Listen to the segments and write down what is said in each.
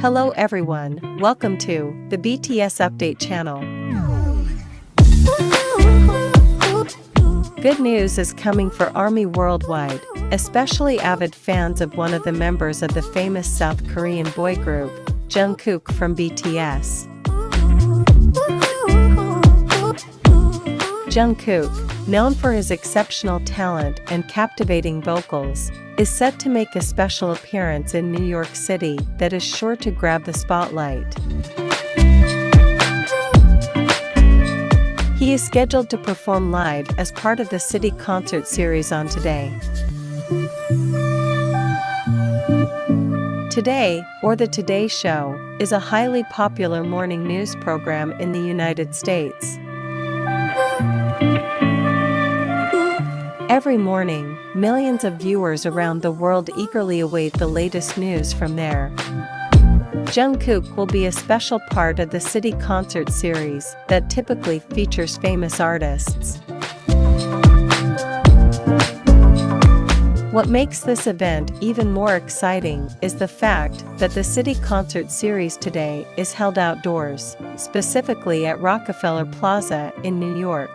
Hello everyone, welcome to the BTS Update channel. Good news is coming for ARMY worldwide, especially avid fans of one of the members of the famous South Korean boy group, Jungkook from BTS. Jungkook, known for his exceptional talent and captivating vocals, is set to make a special appearance in New York City that is sure to grab the spotlight. He is scheduled to perform live as part of the City concert series on Today. Today, or The Today Show, is a highly popular morning news program in the United States. Every morning, millions of viewers around the world eagerly await the latest news from there. Jungkook will be a special part of the City concert series that typically features famous artists. What makes this event even more exciting is the fact that the City concert series today is held outdoors, specifically at Rockefeller Plaza in New York.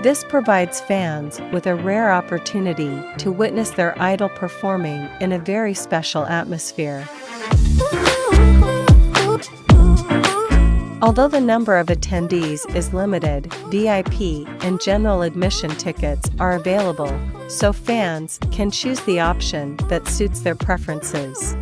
This provides fans with a rare opportunity to witness their idol performing in a very special atmosphere. Although the number of attendees is limited, VIP and general admission tickets are available, so fans can choose the option that suits their preferences.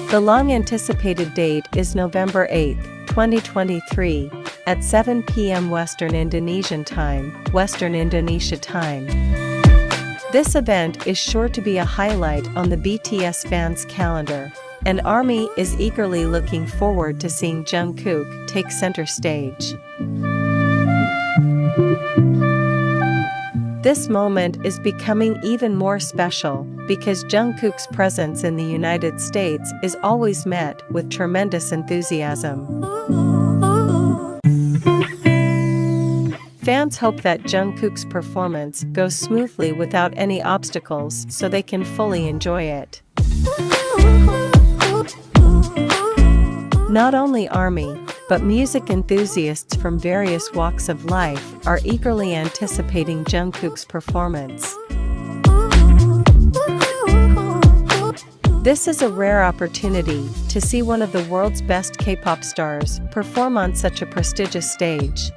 The long-anticipated date is November 8, 2023, at 7 p.m. Western Indonesian Time, Western Indonesia Time. This event is sure to be a highlight on the BTS fans' calendar, and ARMY is eagerly looking forward to seeing Jungkook take center stage. This moment is becoming even more special because Jungkook's presence in the United States is always met with tremendous enthusiasm. Fans hope that Jungkook's performance goes smoothly without any obstacles so they can fully enjoy it. Not only ARMY, but music enthusiasts from various walks of life are eagerly anticipating Jungkook's performance. This is a rare opportunity to see one of the world's best K-pop stars perform on such a prestigious stage.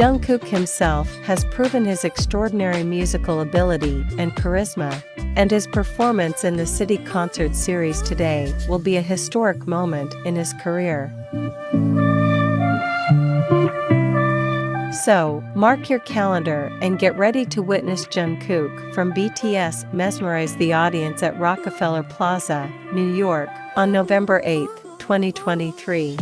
Jungkook himself has proven his extraordinary musical ability and charisma, and his performance in the City concert series today will be a historic moment in his career. So, mark your calendar and get ready to witness Jungkook from BTS mesmerize the audience at Rockefeller Plaza, New York, on November 8, 2023.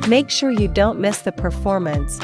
Make sure you don't miss the performance